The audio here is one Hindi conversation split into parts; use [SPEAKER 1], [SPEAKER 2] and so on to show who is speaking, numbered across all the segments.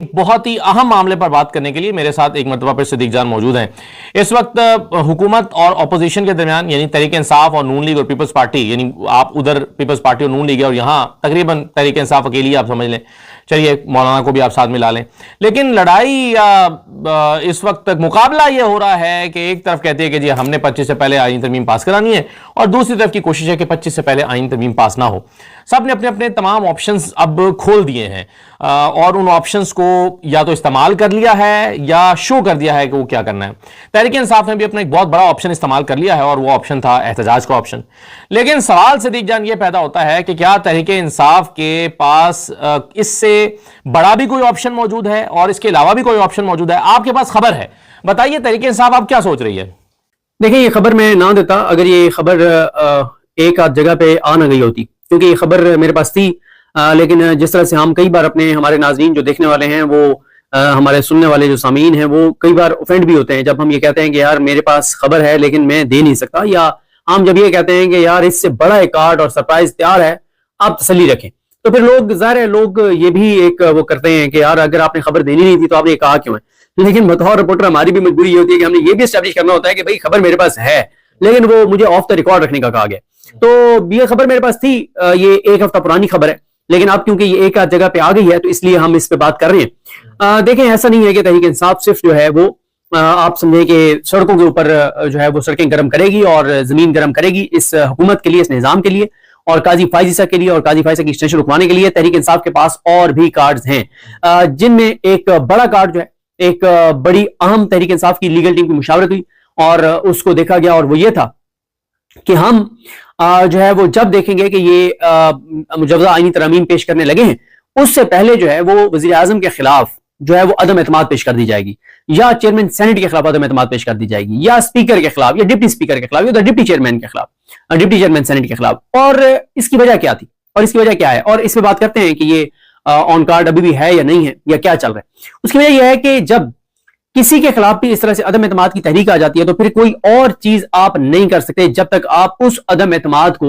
[SPEAKER 1] एक बहुत ही अहम मामले पर बात करने के लिए मेरे साथ एक मरतबा पर सिद्दीक जान मौजूद हैं। इस वक्त हुकूमत और अपोजिशन के दरमियान यानी तहरीक इंसाफ और नून लीग और पीपल्स पार्टी, यानी आप उधर पीपल्स पार्टी और नून लीग है और यहां तकरीबन तहरीक इंसाफ अकेली, आप समझ लें, चलिए मौलाना को भी आप साथ मिला लें। लेकिन लड़ाई या इस वक्त मुकाबला यह हो रहा है कि एक तरफ कहती है कि जी हमने 25 से पहले आईन तरमीम पास करानी है और दूसरी तरफ की कोशिश है कि 25 से पहले आईन तरमीम पास ना हो। सब ने अपने अपने तमाम ऑप्शंस अब खोल दिए हैं और उन ऑप्शंस को या तो इस्तेमाल कर लिया है या शो कर दिया है कि वो क्या करना है। तहरीक इंसाफ ने भी अपना एक बहुत बड़ा ऑप्शन इस्तेमाल कर लिया है और वो ऑप्शन था एहतजाज का ऑप्शन। लेकिन सवाल सिद्दीक जान ये पैदा होता है कि क्या तहरीक इंसाफ के पास इससे बड़ा भी कोई ऑप्शन मौजूद है और इसके अलावा भी कोई ऑप्शन मौजूद है? आपके पास खबर है, बताइए तहरीक इंसाफ आप क्या सोच रही है?
[SPEAKER 2] देखिए, ये खबर मैं ना देता अगर ये खबर एक आध जगह पे आ ना गई होती, क्योंकि ये खबर मेरे पास थी। लेकिन जिस तरह से हम कई बार अपने हमारे नाज़रीन जो देखने वाले हैं, वो हमारे सुनने वाले जो सामीन हैं, वो कई बार ऑफेंड भी होते हैं जब हम ये कहते हैं कि यार मेरे पास खबर है लेकिन मैं दे नहीं सकता, या हम जब ये कहते हैं कि यार इससे बड़ा एक कार्ड और सरप्राइज तैयार है, आप तसल्ली रखें। तो फिर लोग, ज़ाहिर है, लोग ये भी एक वो करते हैं कि यार अगर आपने खबर देनी नहीं थी तो आपने कहा क्यों है। लेकिन बतौर रिपोर्टर हमारी भी मजबूरी होती है कि हमने ये भी एस्टैब्लिश करना होता है कि भाई खबर मेरे पास है लेकिन वो मुझे ऑफ द रिकॉर्ड रखने का कहा गया। तो ये खबर मेरे पास थी, ये एक हफ्ता पुरानी खबर है, लेकिन अब क्योंकि ये एक आध जगह पे आ गई है तो इसलिए हम इस पे बात कर रहे हैं। देखें, ऐसा नहीं है कि तहरीक इंसाफ सिर्फ जो है वो आप समझे कि सड़कों के ऊपर जो है वो सड़कें गर्म करेगी और जमीन गर्म करेगी इस हुकूमत के लिए, इस निजाम के लिए और काजी फायजीसा के लिए और काजी फायजीसा की एक्सटेंशन रुकवाने के लिए। तहरीक इंसाफ के पास और भी कार्ड्स हैं जिनमें एक बड़ा कार्ड जो है, एक बड़ी अहम तहरीक इंसाफ की लीगल टीम की मुशावरत हुई और उसको देखा गया और वो ये था कि हम जो है वो जब देखेंगे कि ये मुजवजा आईनी तरमीम पेश करने लगे हैं, उससे पहले जो है वो वजीर आजम के खिलाफ जो है वो अदम एतमाद पेश कर दी जाएगी, या चेयरमैन सेनेट के खिलाफ अदम एतमाद पेश कर दी जाएगी, या स्पीकर के खिलाफ, या डिप्टी स्पीकर के खिलाफ, या डिप्टी चेयरमैन के खिलाफ, डिप्टी चेयरमैन सेनेट के खिलाफ। और इसकी वजह क्या थी और इसकी वजह क्या है, और इस पर बात करते हैं कि ये ऑन कार्ड अभी भी है या नहीं है या क्या चल रहा है। उसकी वजह यह है कि जब किसी के खिलाफ भी इस तरह से अदम एतमाद की तहरीक आ जाती है तो फिर कोई और चीज आप नहीं कर सकते जब तक आप उस अदम एतमाद को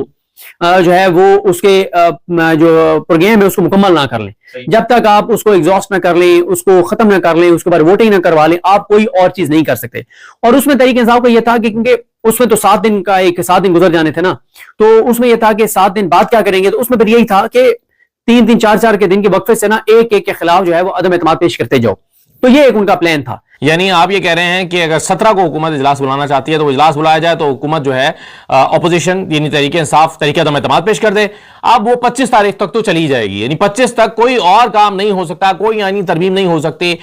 [SPEAKER 2] जो है वो उसके जो प्रोग्राम है उसको मुकम्मल ना कर लें, जब तक आप उसको एग्जॉस्ट ना कर लें, उसको खत्म ना कर लें, उसके बाद वोटिंग ना करवा लें, आप कोई और चीज नहीं कर सकते। और उसमें तहरीक इंसाफ का यह था कि क्योंकि उसमें तो 7 दिन गुजर जाने थे ना, तो उसमें यह था कि 7 दिन बाद क्या करेंगे। तो उसमें फिर यही था कि 3-3, 4-4 के दिन के वक्फे से ना एक एक के खिलाफ जो है वो अदम एतमाद पेश करते जाओ। तो ये एक उनका प्लान था।
[SPEAKER 1] यानी आप ये कह रहे हैं कि अगर 17 को हुकूमत इजलास बुलाना चाहती है तो वो इजलास बुलाया जाए तो हुकूमत जो है अपोजिशन यानी तहरीक इंसाफ तरीके अदम एतमाद पेश कर दे। अब वो 25 तारीख तक तो चली जाएगी, यानी 25 तक कोई और काम नहीं हो सकता, कोई आईनी तरमीम नहीं हो सकती,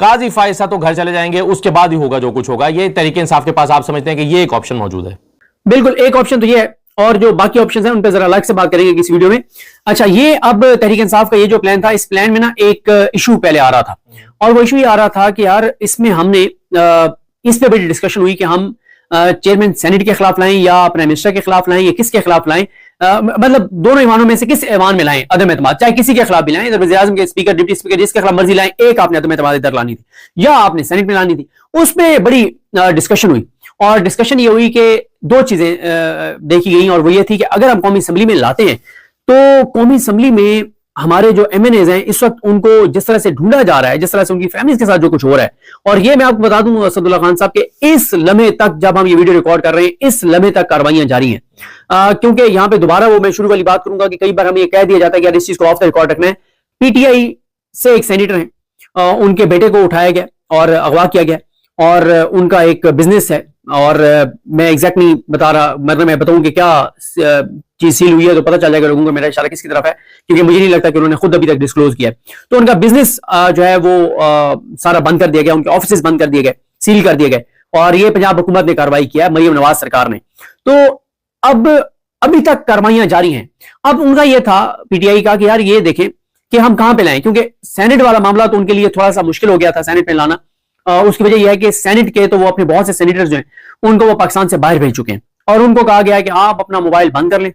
[SPEAKER 1] काजी फायसा तो घर चले जाएंगे, उसके बाद ही होगा जो कुछ होगा। ये तहरीक इंसाफ के पास आप समझते हैं कि ये एक ऑप्शन मौजूद है?
[SPEAKER 2] बिल्कुल, एक ऑप्शन तो ये है और जो बाकी ऑप्शन हैं उन पर जरा अलग से बात करेंगे किसी वीडियो में। अच्छा, ये अब तहरीक इंसाफ का ये जो प्लान था, इस प्लान में ना एक इशू पहले आ रहा था और वो इशू ये आ रहा था कि यार इसमें हमने इस पे बड़ी डिस्कशन हुई कि हम चेयरमैन सेनेट के खिलाफ लाएं या प्राइम मिनिस्टर के खिलाफ लाएं या किसके खिलाफ लाएं, मतलब दोनों ईवानों में से किस ईवान में लाएं अदम एतमाद, चाहे किसी के खिलाफ भी लाएं, वज़ीर आज़म के, स्पीकर, डिप्टी स्पीकर, जिसके खिलाफ मर्जी लाएं, एक आपने अदम एतमाद इधर लानी थी या आपने सेनेट में लानी थी। उसमें बड़ी डिस्कशन हुई और डिस्कशन ये हुई कि 2 चीजें देखी गई और वो ये थी कि अगर हम कौमी असम्बली में लाते हैं तो कौमी असम्बली में हमारे जो MNAs हैं इस वक्त उनको जिस तरह से ढूंढा जा रहा है, जिस तरह से उनकी फैमिली के साथ जो कुछ हो रहा है, और ये मैं आपको बता दूं असदुल्ला खान साहब के इस लम्हे तक जब हम ये वीडियो रिकॉर्ड कर रहे हैं, इस लम्हे तक कार्रवाइयां जारी हैं। क्योंकि यहां पे दोबारा वो मैं शुरू वाली बात करूंगा कि कई बार हमें ये कह दिया जाता है कि यार इस चीज को ऑफ द रिकॉर्ड रखना है। PTI से एक सेनेटर है, उनके बेटे को उठाया गया और अगवा किया गया और उनका एक बिजनेस है और मैं एग्जैक्ट नहीं बता रहा, मतलब मैं बताऊं कि क्या चीज सील हुई है तो पता चल जाएगा लोगों को मेरा इशारा किसकी तरफ है, क्योंकि मुझे नहीं लगता कि उन्होंने खुद अभी तक डिस्क्लोज किया है। तो उनका बिजनेस जो है वो सारा बंद कर दिया गया, उनके ऑफिस बंद कर दिए गए, सील कर दिए गए और ये पंजाब हुकूमत ने कार्रवाई किया, मरियम नवाज सरकार ने। तो अब अभी तक कार्रवाइयां जारी हैं। अब उनका यह था PTI का कि यार ये देखें कि हम कहां पे लाएं, क्योंकि सेनेट वाला मामला तो उनके लिए थोड़ा सा मुश्किल हो गया था सेनेट में लाना। उसकी वजह यह है कि सेनेट के तो वो अपने बहुत से सेनेटर्स जो हैं उनको वो पाकिस्तान से बाहर भेज चुके हैं और उनको कहा गया है कि आप अपना मोबाइल बंद कर लें,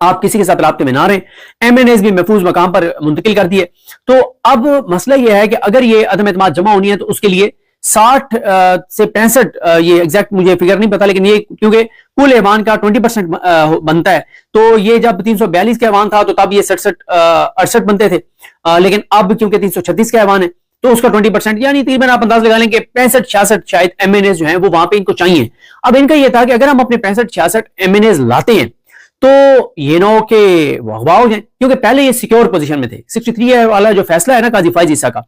[SPEAKER 2] आप किसी के साथ राब्ते में ना रहें, MNAs भी महफूज मकाम पर मुंतकिल कर दिए। तो अब मसला यह है कि अगर ये अदम एतमाद जमा होनी है तो उसके लिए 60 से 65, ये एग्जैक्ट मुझे फिगर नहीं पता, लेकिन ये क्योंकि कुल ऐवान का 20% बनता है, तो ये जब 342 का ऐवान था तो तब ये 67-68 बनते थे, लेकिन अब क्योंकि 336 का ऐवान है तो उसका 20%, यानी तकरीबन आप अंदाज लगा लें कि 65-66 शायद MNAs जो हैं वो वहां पे इनको चाहिए। अब इनका ये था कि अगर हम अपने 65-66 MNAs लाते हैं तो ये ना हो कि वाह हो जाए, क्योंकि पहले ये सिक्योर पोजीशन में थे। 63 वाला जो फैसला है ना काजी फाइज ईसा का,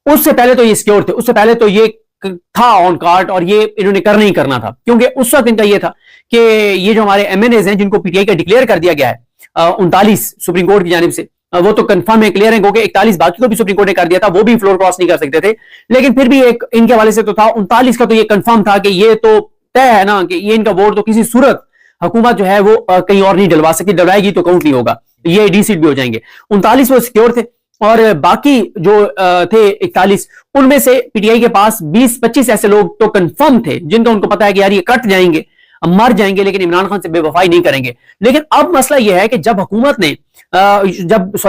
[SPEAKER 2] उससे पहले तो ये सिक्योर थे, उससे पहले तो ये था ऑन कार्ड और ये इन्होंने करना ही करना था, क्योंकि उस वक्त इनका ये था कि ये जो हमारे MNAs हैं जिनको PTI का डिक्लेयर कर दिया गया है 39 सुप्रीम कोर्ट की जानिब से, वो तो कंफर्म है, क्लियर है, क्योंकि 41 बाकी को भी सुप्रीम कोर्ट ने कर दिया था, वो भी फ्लोर क्रॉस नहीं कर सकते थे, लेकिन फिर भी एक इनके हवाले से तो था 39 का, तो ये कंफर्म था कि ये तो तय है ना कि ये इनका वोट तो किसी सूरत हुकूमत जो है वो कहीं और नहीं डलवा सकती, डलवाएगी तो काउंट नहीं होगा, ये डी सीट भी हो जाएंगे। 39 वो सिक्योर थे और बाकी जो थे 41, उनमें से PTI के पास 20-25 ऐसे लोग तो कंफर्म थे जिनका उनको पता है कि यार ये कट जाएंगे, मर जाएंगे, लेकिन इमरान खान से बेवफाई नहीं करेंगे। लेकिन अब मसला यह है कि जब हुकूमत ने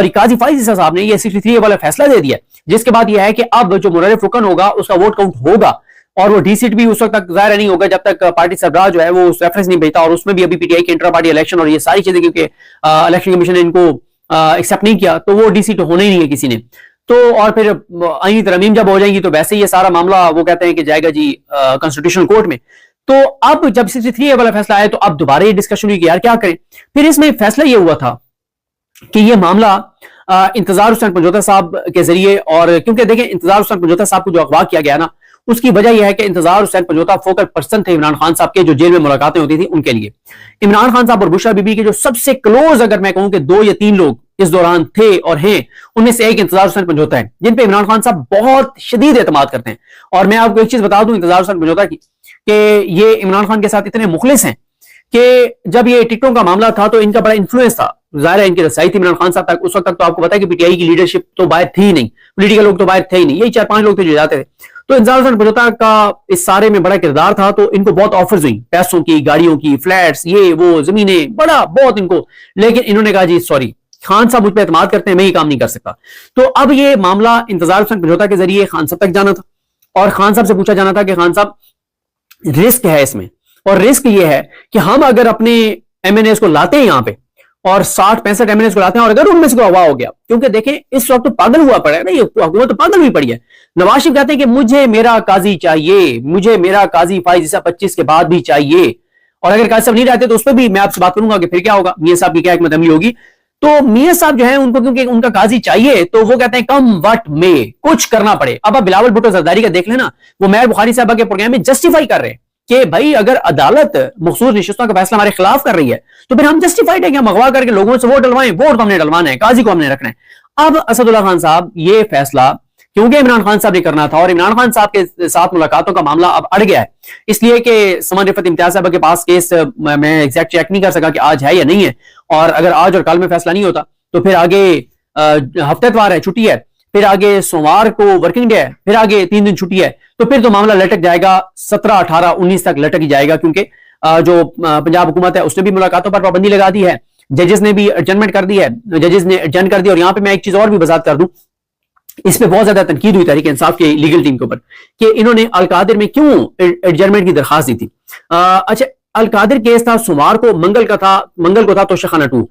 [SPEAKER 2] काजी फाइज ईसा साहब ने ये 63 वाला फैसला दे दिया, जिसके बाद यह है कि अब जो मुनर्रिफ रुकन होगा उसका वोट काउंट होगा, और वो डी सीट भी उस वक्त तक जाहिर नहीं होगा जब तक पार्टी सरबराह जो है वो उस रेफरेंस नहीं भेजता, और उसमें भी अभी PTI के इंटर पार्टी इलेक्शन और ये सारी चीजें, क्योंकि इलेक्शन कमीशन ने इनको एक्सेप्ट नहीं किया, तो वो डी सीट होना ही नहीं है किसी ने। तो और फिर आईनी तरमीम जब हो जाएंगी तो वैसे ये सारा मामला वो कहते हैं कि जाएगा जी कॉन्स्टिट्यूशनल कोर्ट में। तो अब जब 63 वाला फैसला आया तो अब दोबारा ये डिस्कशन हुई कि यार क्या करें। फिर इसमें फैसला ये हुआ था कि ये मामला इंतजार हुसैन पंजोता साहब के जरिए, और क्योंकि देखें इंतजार हुसैन पंजोता साहब को जो अगवा किया गया ना, उसकी वजह यह है कि इंतजार हुसैन पंजोता फोकल पर्सन थे इमरान खान साहब के, जो जेल में मुलाकातें होती थी उनके लिए। इमरान खान साहब और बुशरा बीबी के जो सबसे क्लोज, अगर मैं कहूं कि 2 या 3 लोग इस दौरान थे और हैं, उनमें से एक इंतजार हुसैन पंजोता है, जिन पे इमरान खान साहब बहुत शदीद एतमाद करते हैं। और मैं आपको एक चीज बता दूं इंतजार हुसैन पंजोता की, कि ये इमरान खान के साथ इतने मुखलिस हैं कि जब ये टिकटों का मामला था तो इनका बड़ा इन्फ्लुएंस था, जाहिर है इनकी रसाई थी इमरान खान साहब तक। उस वक्त तक तो आपको पता है कि PTI की लीडरशिप तो बाहर थी ही नहीं, पॉलिटिकल लोग तो बाहर थे ही नहीं, यही 4-5 लोग थे जो जाते थे। तो इंतजार हुसैन पंजोता का इस सारे में बड़ा किरदार था, तो इनको बहुत ऑफर्स हुई, पैसों की, गाड़ियों की, फ्लैट्स, ये वो, जमीनें, बड़ा बहुत इनको, लेकिन इन्होंने कहा जी सॉरी, खान साहब मुझ पर एतमाद करते हैं, मैं ये काम नहीं कर सकता। तो अब ये मामला इंतजार हुसैन पंजोता के जरिए खान साहब तक जाना था, और खान साहब से पूछा जाना था कि खान साहब रिस्क है इसमें, और रिस्क ये है कि हम अगर अपने MNAs को लाते हैं यहां पे और 60-65 MNAs को लाते हैं, और अगर उनमें से कोई अगवा हो गया, क्योंकि देखें इस वक्त तो पागल हुआ पड़ा है ना, ये हुकूमत तो पागल हुई पड़ी है। नवाज शरीफ कहते हैं कि मुझे मेरा काजी चाहिए, मुझे मेरा काजी फाइज ईसा 25 के बाद भी चाहिए, और अगर काजी साहब नहीं रहते तो उस पर भी मैं आपसे बात करूंगा कि फिर क्या होगा, मियां साहब की क्या हिकमत अमली होगी। तो मियां साहब जो है उनको क्योंकि उनका काजी चाहिए, तो वो कहते हैं कम वट में कुछ करना पड़े। अब आप बिलावल भुट्टो जरदारी का देख लेना, वो मेहर बुखारी साहब के प्रोग्राम में जस्टिफाई कर रहे हैं कि भाई अगर अदालत मखसूस निशस्तों का फैसला हमारे खिलाफ कर रही है तो फिर हम जस्टिफाइड है कि हम अगवा करके लोगों से वोट डलवाएं, वोट तो हमने डलवाना है, काजी को हमने रखना है। अब असदुल्ला खान साहब ये फैसला क्योंकि इमरान खान साहब ने करना था, और इमरान खान साहब के साथ मुलाकातों का मामला अब अड़ गया है, इसलिए कि समन रिफत इम्तियाज साहब के पास केस मैं एग्जैक्ट चेक नहीं कर सका कि आज है या नहीं है, और अगर आज और कल में फैसला नहीं होता तो फिर आगे हफ्तेवार है, छुट्टी है, फिर आगे सोमवार को वर्किंग डे है, फिर आगे 3 दिन छुट्टी है, तो फिर तो मामला लटक जाएगा, 17, 18, 19 तक लटक ही जाएगा, क्योंकि जो पंजाब हुकूमत है उसने भी मुलाकातों पर पाबंदी लगा दी है, जजेस ने भी एडजमेंट कर दी है, जजेस ने एडजन कर दिया। और यहाँ पे मैं एक चीज और भी वजाहत कर दूं, इस पे बहुत ज्यादा तनकीद हुई तहरीक इंसाफ के लीगल टीम के ऊपर कि इन्होंने अलकादिर में क्यों एडजमेंट की दरखास्त दी थी। अच्छा, अलकादिर केस था सोमवार को, मंगल को था तोशाखाना 2।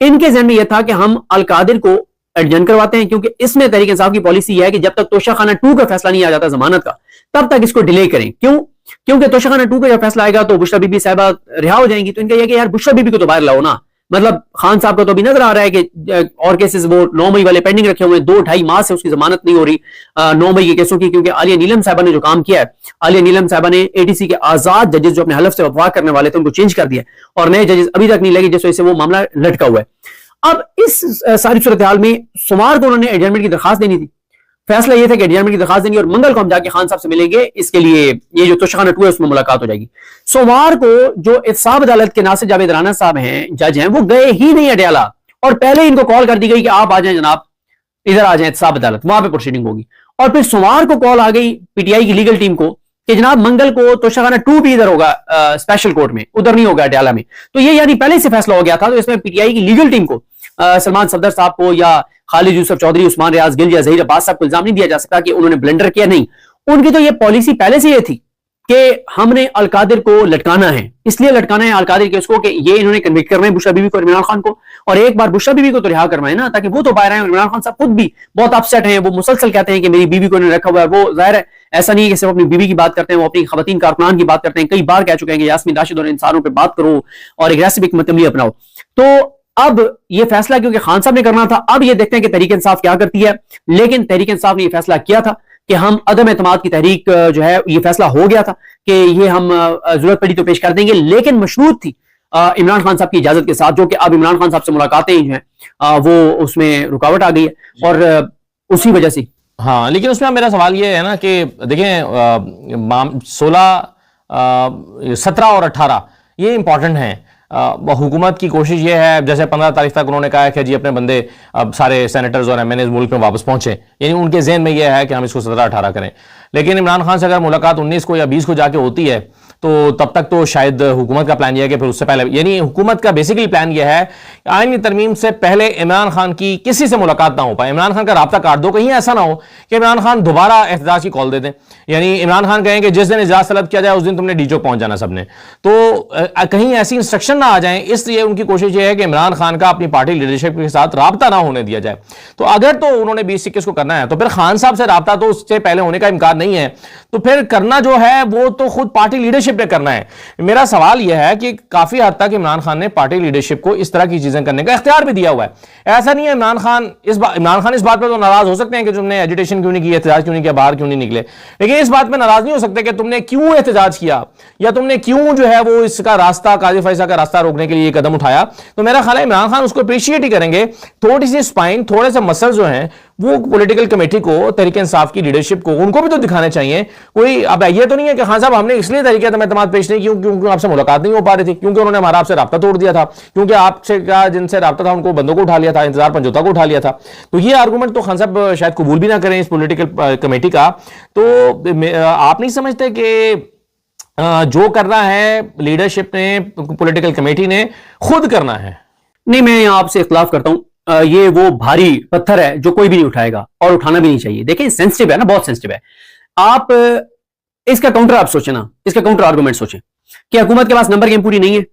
[SPEAKER 2] इनके जहन में यह था कि हम अलकादिर को एडजन करवाते हैं, क्योंकि इसमें तहरीक इंसाफ की पॉलिसी यह है कि जब तक तोशाखाना 2 का फैसला नहीं आ जाता जमानत का, तब तक इसको डिले करें। क्यों? क्योंकि तोशाखाना 2 का जब फैसला आएगा तो बुशरा बीबी साहबा रिहा हो जाएंगी, तो इनका यह कि यार बुशरा बीबी को तो बाहर लाओ ना। मतलब खान साहब को तो अभी नजर आ रहा है कि और केसेस वो 9 मई वाले पेंडिंग रखे हुए हैं, 2-2.5 माह से उसकी जमानत नहीं हो रही 9 मई के केसों की, क्योंकि आलिया नीलम साहबा ने जो काम किया है, आलिया नीलम साहबा ने ATC के आजाद जजेस जो अपने हलफ से वफा करने वाले थे उनको चेंज कर दिया, और नए जजेस अभी तक नहीं लगे, जिस वजह से वो मामला लटका हुआ है। अब इस सारी सूरत हाल में सोमवार को उन्होंने एडजमेंट की दरखास्त देनी थी, फैसला यह था कि एडजमेंट की दरखास्त देनी और मंगल को हम जाके खान साहब से मिलेंगे, इसके लिए ये जो तोशाखाना 2 है उसमें मुलाकात हो जाएगी। सोमवार को जो इफ्साब अदालत के नासिर जावेद राना साहब हैं, जज हैं, वो गए ही नहीं अडयाला, और पहले इनको कॉल कर दी गई कि आप आ जाएं जनाब, इधर आ जाएं इफ्साब अदालत, वहां पे प्रोसीडिंग होगी। और फिर सोमवार को कॉल आ गई PTI की लीगल टीम को कि जनाब मंगल को तोशाखाना 2 भी इधर होगा स्पेशल कोर्ट में, उधर नहीं होगा अडयाला में। तो ये यानी पहले से फैसला हो गया था, तो इसमें PTI की लीगल टीम को सलमान सफदर साहब को या खालिद यूसुफ चौधरी, उस्मान रियाज गिल या जहीर अब्बास साहब को इल्जाम नहीं दिया जा सकता कि उन्होंने ब्लेंडर किया। नहीं, उनकी तो ये पॉलिसी पहले से ये थी कि हमने अलकादिर को लटकाना है, इसलिए लटकाना है अलकादिर केस को कि ये इन्होंने कन्विक्ट करना है बुशरा बीबी को और इमरान खान को, और एक बार बुशरा बीबी को तो रिहा करवाए ना, ताकि वो तो बाहर आए। इमरान खान साहब खुद भी बहुत अपसेट हैं, वो मुसलसल कहते हैं कि मेरी बीबी को इन्होंने रखा हुआ है। वो जाहिर है ऐसा नहीं है कि सिर्फ अपनी बीबी की बात करते हैं, वो अपनी खवातीन कारकुनान की बात करते हैं। कई बार कह चुके हैं कि यास्मीन राशिद और इंसानों पर बात करो और एग्रेसिव हिकमत-अमली अपनाओ। तो अब ये फैसला क्योंकि खान साहब ने करना था, अब ये देखते हैं कि तहरीक इंसाफ क्या करती है। लेकिन तहरीक इंसाफ ने यह फैसला किया था कि हम अदम एतमाद की तहरीक जो है, ये फैसला हो गया था कि ये हम जरूरत पड़ी तो पेश कर देंगे, लेकिन मशरूत थी इमरान खान साहब की इजाजत के साथ, जो कि अब इमरान खान साहब से मुलाकातें जो है वो उसमें रुकावट आ गई है और उसी वजह से।
[SPEAKER 1] हाँ, लेकिन उसमें मेरा सवाल ये है ना कि देखें 16, 17 और 18 ये इंपॉर्टेंट हैं। हुकूमत की कोशिश ये है, जैसे 15 तारीख तक उन्होंने कहा है कि जी अपने बंदे अब सारे सेनेटर्स और एमएनएस मुल्क में वापस पहुंचे, यानी उनके जहन में यह है कि हम इसको 17-18 करें। लेकिन इमरान खान से अगर मुलाकात 19 को या 20 को जाके होती है तो तब तक तो शायद हुकूमत का प्लान यह है कि फिर उससे पहले, यानी हुकूमत का बेसिकली प्लान यह है आईनी तरमीम से पहले इमरान खान की किसी से मुलाकात ना हो पाए, इमरान खान का राब्ता काट दो। कहीं ऐसा ना हो कि इमरान खान दोबारा एहतजाज की कॉल दे दें, यानी इमरान खान कहें कि जिस दिन इजलास तलब किया जाए उस दिन तुमने डीजो पहुंच जाना सबने, तो कहीं ऐसी इंस्ट्रक्शन ना आ जाए। इसलिए उनकी कोशिश यह है कि इमरान खान का अपनी पार्टी लीडरशिप के साथ राब्ता ना होने दिया जाए। तो अगर तो उन्होंने 20-21 को करना है तो फिर खान साहब से राब्ता तो उससे पहले होने का इम्कान नहीं है, तो फिर करना जो है वो तो खुद पार्टी लीडरशिप ने करना है। मेरा सवाल यह है कि काफी हद तक इमरान खान ने पार्टी लीडरशिप को इस तरह की चीजें करने का इख्तियार भी दिया हुआ है। ऐसा नहीं है इमरान खान इस बात पर तो नाराज हो सकते हैं कि तुमने एजिटेशन क्यों नहीं की, एहतजाज क्यों नहीं किया, बाहर क्यों नहीं निकले, लेकिन इस बात पर नाराज नहीं हो सकते कि तुमने क्यों एहतजाज किया या तुमने क्यों जो है वो इसका रास्ता, काजी फैसला का रास्ता रोकने के लिए कदम उठाया। तो मेरा ख्याल है इमरान खान उसको अप्रिशिएट ही करेंगे। थोड़ी सी स्पाइन, थोड़े से मसल जो हैं वो पॉलिटिकल कमेटी को, तहरीक इंसाफ की लीडरशिप को, उनको भी तो दिखाने चाहिए। कोई अब ये तो नहीं है कि खान साहब हमने इसलिए तरीके एतमाद पेश नहीं किया क्योंकि आपसे मुलाकात नहीं हो पा रही थी, क्योंकि उन्होंने हमारा आपसे राब्ता तोड़ दिया था, क्योंकि आपसे का जिनसे राब्ता था उनको बंदों को उठा लिया था, इंतजार पंजोता को उठा लिया था। तो ये आर्गूमेंट तो खान साहब शायद कबूल भी ना करें इस पॉलिटिकल कमेटी का। तो आप नहीं समझते कि जो करना है लीडरशिप ने, पॉलिटिकल कमेटी ने खुद करना है?
[SPEAKER 2] नहीं, मैं आपसे इख्तिलाफ करता हूं। ये वो भारी पत्थर है जो कोई भी नहीं उठाएगा और उठाना भी नहीं चाहिए। देखिए सेंसिटिव है ना, बहुत सेंसिटिव है। आप इसका काउंटर आप सोचें ना, इसका काउंटर आर्गुमेंट सोचें कि हुकूमत के पास नंबर गेम पूरी नहीं है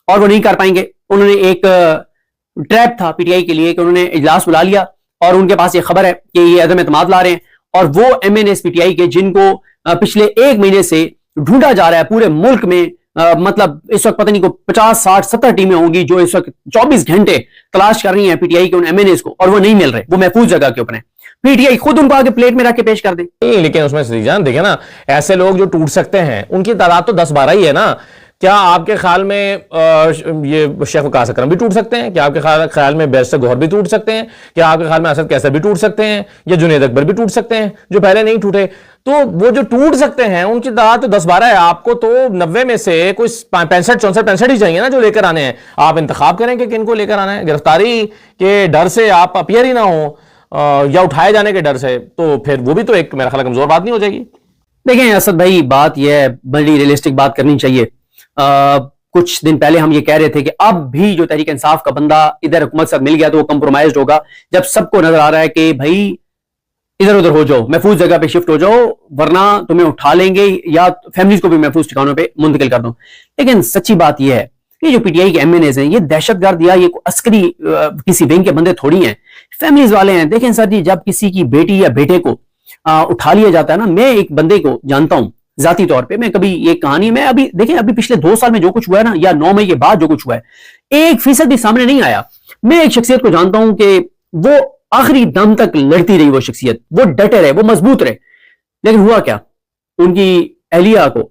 [SPEAKER 2] और वो नहीं कर पाएंगे। उन्होंने एक ट्रैप था पीटीआई के लिए कि उन्होंने इजलास बुला लिया और उनके पास ये खबर है कि ये अदम एतमाद ला रहे हैं, और वो एमएनएस पीटीआई के जिनको पिछले 1 महीने से ढूंढा जा रहा है पूरे मुल्क में, मतलब इस वक्त पता नहीं को 50, 60, 70 टीमें होंगी जो इस वक्त 24 घंटे तलाश कर रही हैं पीटीआई के उन एमएनएस को, और वो नहीं मिल रहे, वो महफूज जगह के ऊपर है। पीटीआई खुद उनको आगे प्लेट में रख के पेश कर दे।
[SPEAKER 1] लेकिन उसमें सदीक जान देखे ना, ऐसे लोग जो टूट सकते हैं उनकी तादाद तो 10-12 ही है ना। क्या आपके ख्याल में ये शेख वकास अकरम भी टूट सकते हैं? क्या आपके ख्याल में बैरिस्टर गौहर भी टूट सकते हैं? क्या आपके ख्याल में असद कैसर भी टूट सकते हैं? या जुनैद अकबर भी टूट सकते हैं जो पहले नहीं टूटे? तो वो जो टूट सकते हैं उनकी तादाद तो 10-12 है। आपको तो 90 में से कोई 65-64-65 ही चाहिए ना जो लेकर आने हैं। आप इंतखाब करें कि किनको लेकर आना है। गिरफ्तारी के डर से आप अपीयर ही ना हो या उठाए जाने के डर से, तो फिर वो भी तो एक मेरा ख्याल कमजोर बात नहीं हो जाएगी?
[SPEAKER 2] देखें असद भाई, बात यह है, बड़ी रियलिस्टिक बात करनी चाहिए। कुछ दिन पहले हम ये कह रहे थे कि अब भी जो तहरीक इंसाफ का बंदा इधर हुकूमत से मिल गया तो वो कंप्रोमाइज होगा, जब सबको नजर आ रहा है कि भाई इधर उधर हो जाओ, महफूज जगह पे शिफ्ट हो जाओ, वरना तुम्हें उठा लेंगे या फैमिलीज को भी महफूज ठिकानों पे मुंतकिल कर दो। लेकिन सच्ची बात यह है कि जो पीटीआई के एमएनएस हैं ये दहशतगर्द या ये अस्करी किसी विंग के बंदे थोड़ी हैं, फैमिलीज वाले हैं। देखें सर जी, जब किसी की बेटी या बेटे को उठा लिया जाता है ना, मैं एक बंदे को जानता हूं जाती तौर पे, मैं कभी ये कहानी में अभी देखें अभी पिछले 2 साल में जो कुछ हुआ है ना, या 9 मई के बाद जो कुछ हुआ है, 1% भी सामने नहीं आया। मैं एक शख्सियत को जानता हूं कि वो आखिरी दम तक लड़ती रही, वो शख्सियत, वो डटे रहे, वो मजबूत रहे। लेकिन हुआ क्या, उनकी अहलिया को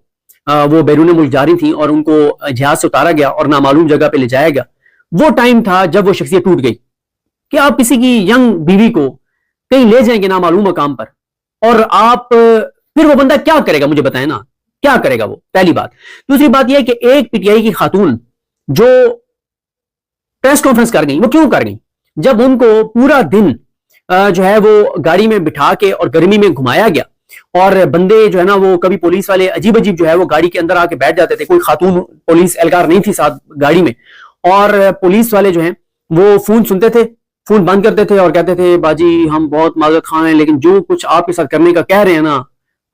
[SPEAKER 2] वो बैरून मुल्क जा रही थी और उनको जहाज से उतारा गया और नामालूम जगह पे ले जाया गया। वो टाइम था जब वो शख्सियत टूट गई कि आप किसी की यंग बीवी को कहीं ले जाएंगे नामालूम मकाम पर, और आप फिर वो बंदा क्या करेगा, मुझे बताएं ना, क्या करेगा वो? पहली बात। दूसरी बात यह कि एक पीटीआई की खातून जो प्रेस कॉन्फ्रेंस कर गई, वो क्यों कर गई? जब उनको पूरा दिन जो है वो गाड़ी में बिठा के और गर्मी में घुमाया गया, और बंदे जो है ना वो कभी पुलिस वाले अजीब अजीब जो है वो गाड़ी के अंदर आके बैठ जाते थे, कोई खातून पुलिस एहलकार नहीं थी साथ गाड़ी में, और पुलिस वाले जो है वो फोन सुनते थे, फोन बंद करते थे और कहते थे बाजी हम बहुत माजरत खां हैं, लेकिन जो कुछ आपके साथ करने का कह रहे हैं ना,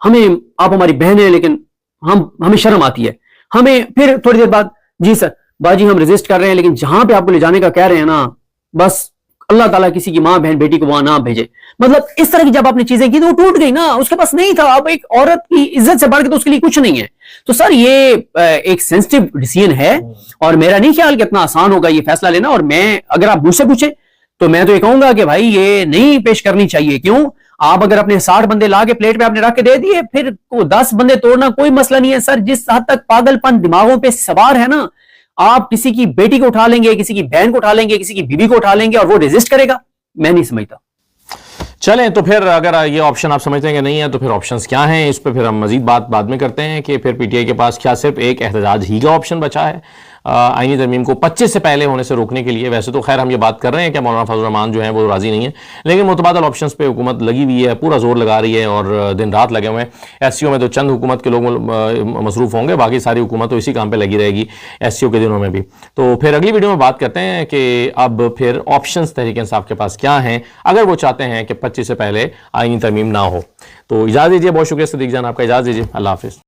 [SPEAKER 2] हमें, आप हमारी बहन है, लेकिन हमें शर्म आती है। हमें फिर थोड़ी देर बाद, जी सर बाजी हम रेजिस्ट कर रहे हैं, लेकिन जहां पे आपको ले जाने का कह रहे हैं ना, बस अल्लाह ताला किसी की मां बहन बेटी को वहां ना भेजे। मतलब इस तरह की जब आपने चीजें की तो वो टूट गई ना, उसके पास नहीं था। अब एक औरत की इज्जत से बढ़ के तो उसके लिए कुछ नहीं है। तो सर ये एक सेंसिटिव डिसीजन है और मेरा नहीं ख्याल कि इतना आसान होगा ये फैसला लेना। और मैं, अगर आप मुझसे पूछे तो मैं तो ये कहूंगा कि भाई ये नहीं पेश करनी चाहिए। क्यों? आप अगर अपने 60 बंदे ला के प्लेट पे आपने रख के दे दिए, फिर 10 बंदे तोड़ना कोई मसला नहीं है सर। जिस हद तक पागलपन दिमागों पे सवार है ना, आप किसी की बेटी को उठा लेंगे, किसी की बहन को उठा लेंगे, किसी की बीवी को उठा लेंगे और वो रेजिस्ट करेगा, मैं नहीं समझता।
[SPEAKER 1] चलें, तो फिर अगर ये ऑप्शन आप समझते हैं कि नहीं है तो फिर ऑप्शंस क्या हैं, इस पर फिर हम मजीद बात बाद में करते हैं कि फिर पीटीआई के पास क्या सिर्फ एक एहतजाज ही का ऑप्शन बचा है आईनी तरमीम को 25 से पहले होने से रोकने के लिए। वैसे तो खैर हम ये बात कर रहे हैं कि मौलाना फजल रहमान जो है वो राजी नहीं है, लेकिन मुतबादल ऑप्शंस पे हुकूमत लगी हुई है, पूरा जोर लगा रही है और दिन रात लगे हुए हैं। एससीओ में तो चंद हुकूमत के लोग मसरूफ होंगे, बाकी सारी हुकूमत तो इसी काम पर लगी रहेगी एससीओ के दिनों में भी। तो फिर अगली वीडियो में बात करते हैं कि अब फिर ऑप्शन तहरीक इंसाफ के पास क्या हैं अगर वो चाहते हैं कि 25 से पहले आईनी तरमीम ना हो। तो इजाज़त दीजिए, बहुत शुक्रिया सदीक जान, आपका इजाज़त दीजिए, अल्लाह हाफिज़।